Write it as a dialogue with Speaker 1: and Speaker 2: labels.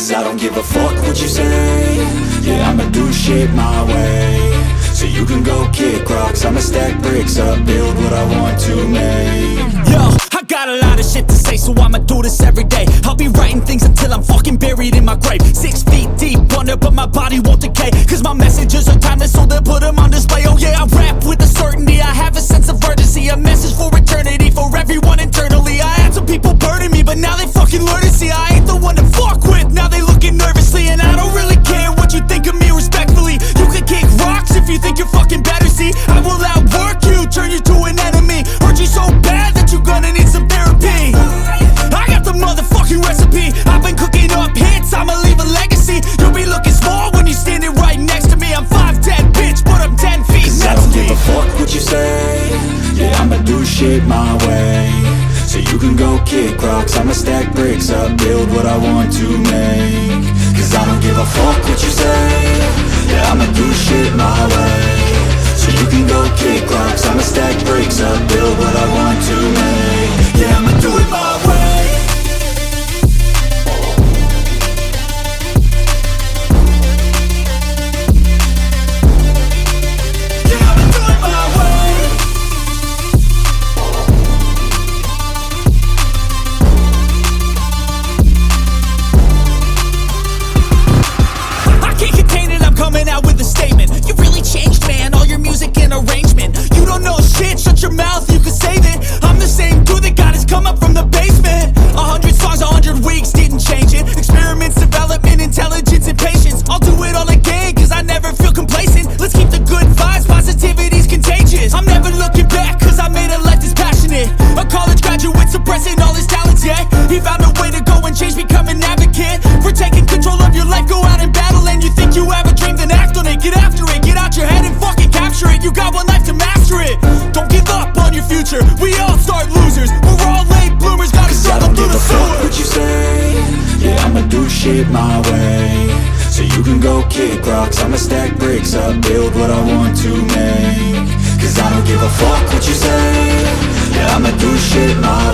Speaker 1: Cause I don't give a fuck what you say. Yeah, I'ma do shit my way. So you can go kick rocks, I'ma stack bricks up, build what I want to make.
Speaker 2: Yo, I got a lot of shit to say, so I'ma do this every day. I'll be writing things until I'm fucking buried in my grave. 6 feet deep under, but my body won't decay. Cause my messages are timeless, so they'll put them on display. Oh yeah, I rap with a certainty, I have a sense of urgency. A message for eternity, for everyone internally. I had some people burning me, but now they fucking learn to see I ain't the one to fuck with, now they looking nervously. And I don't really care what you think of me, respectfully. You can kick rocks if you think you're fucking better, see. I will outwork you, turn you to an enemy. Hurt you so bad that you're gonna need some therapy. I got the motherfucking recipe. I've been cooking up hits, I'ma leave a legacy. You'll be looking small when you're standing right next to me. I'm 5'10", bitch, but I'm 10 feet
Speaker 1: Cause
Speaker 2: next
Speaker 1: I don't
Speaker 2: to me.
Speaker 1: give a fuck what you say. Yeah, I'ma do shit my way. So you can go kick rocks, I'ma stack bricks up, build what I want to make. Cause I don't give a fuck what you say. Yeah, I'ma do shit my way. So you can go kick rocks, I'ma stack bricks up, build what I want to make. Yeah, I'ma do it my way.
Speaker 2: Coming out with a statement. You really changed, man, all your music and arrangement. You don't know shit, shut your mouth, you can save it. I'm the same dude that got his come up from the basement. 100 songs, 100 weeks, didn't change it. Experiments, development, intelligence, and patience. I'll do it all again, cause I never feel complacent. Let's keep the good vibes, positivity's contagious. I'm never looking back, cause I made a life that's passionate. A college graduate suppressing all his talents, yeah. He found a way to go and change, become an advocate. For taking control of your life, go out and battle. And you think you have a dream, then act on it. Get after it, get out your head and fucking capture it. You got one life to master it. Don't give up on your future, we all start losers. We're all late bloomers, gotta struggle through the sewer.
Speaker 1: What you say? Yeah, I'ma do shit my way. So you can go kick rocks, I'ma stack bricks up, build what I want to make. Cause I don't give a fuck what you say. Yeah, I'ma do shit my